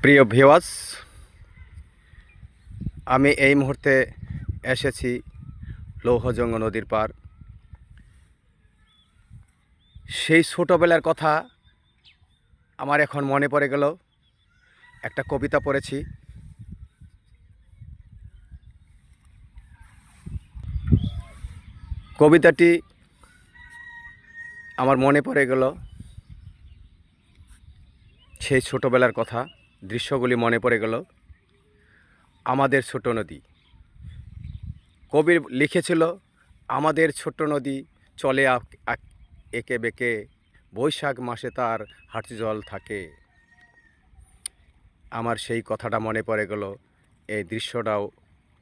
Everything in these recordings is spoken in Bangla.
প্রিয় ভিউয়ার্স, আমি এই মুহূর্তে এসেছি লৌহজঙ্গ নদীর পার। সেই ছোটোবেলার কথা আমার এখন মনে পড়ে গেল। একটা কবিতা পড়েছি। কবিতাটি আমার মনে পড়ে গেল, সেই ছোটোবেলার কথা, দৃশ্যগুলি মনে পড়ে গেল। আমাদের ছোট নদী, কবি লিখেছিল, আমাদের ছোট্ট নদী চলে একে বেঁকে, বৈশাখ মাসে তার হাঁটু জল থাকে। আমার সেই কথাটা মনে পড়ে গেল। এই দৃশ্যটাও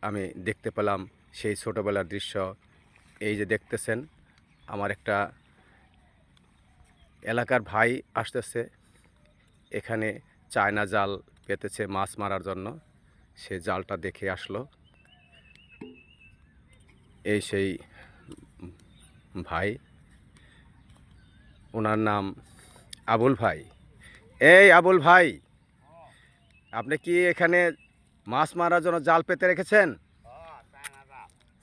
আমি দেখতে পেলাম, সেই ছোটোবেলার দৃশ্য। এই যে দেখতেছেন, আমার একটা এলাকার ভাই আসতেছে, এখানে চায়না জাল পেতেছে মাছ মারার জন্য। সে জালটা দেখে আসলো। এই সেই ভাই, ওনার নাম আবুল ভাই। এই আবুল ভাই, আপনি কি এখানে মাছ মারার জন্য জাল পেতে রেখেছেন?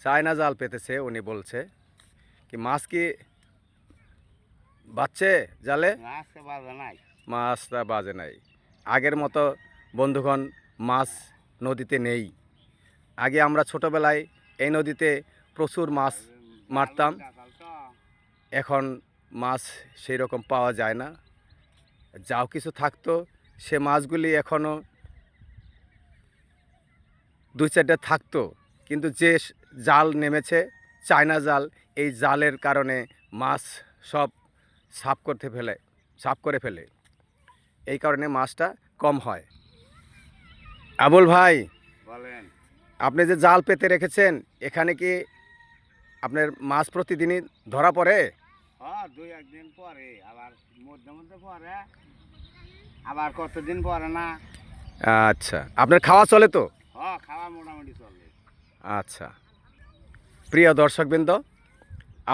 চায়না জাল পেতেছে উনি বলছে। কি মাছ কি বাজছে জালে? মাছটা বাজে নাই। আগের মতো বন্ধুগণ মাছ নদীতে নেই। আগে আমরা ছোটোবেলায় এই নদীতে প্রচুর মাছ মারতাম। এখন মাছ সেই রকম পাওয়া যায় না। যাও কিছু থাকতো, সে মাছগুলি এখনও দুই চারটা থাকতো, কিন্তু যে জাল নেমেছে চায়না জাল, এই জালের কারণে মাছ সব সাফ করে ফেলে। এই কারণে মাছটা কম হয়। আবুল ভাই, বলেন। আপনি যে জাল পেতে রেখেছেন, এখানে কি আপনার মাছ প্রতিদিনই ধরা পড়ে? দুই একদিন পরে, আবার মধ্যে মধ্যে পরে, আবার কতদিন পরে না। আচ্ছা, আপনার খাওয়া চলে তো? খাওয়া মোটামুটি চলে। আচ্ছা, প্রিয় দর্শকবৃন্দ,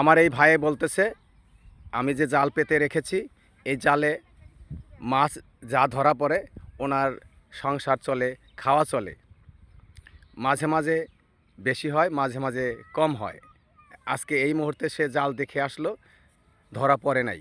আমার এই ভাই বলতেছে, আমি যে জাল পেতে রেখেছি, এই জালে মাছ যা ধরা পড়ে ওনার সংসার চলে, খাওয়া চলে। মাঝে মাঝে বেশি হয়, মাঝে মাঝে কম হয়। আজকে এই মুহূর্তে সে জাল দেখে আসলো, ধরা পড়ে নাই।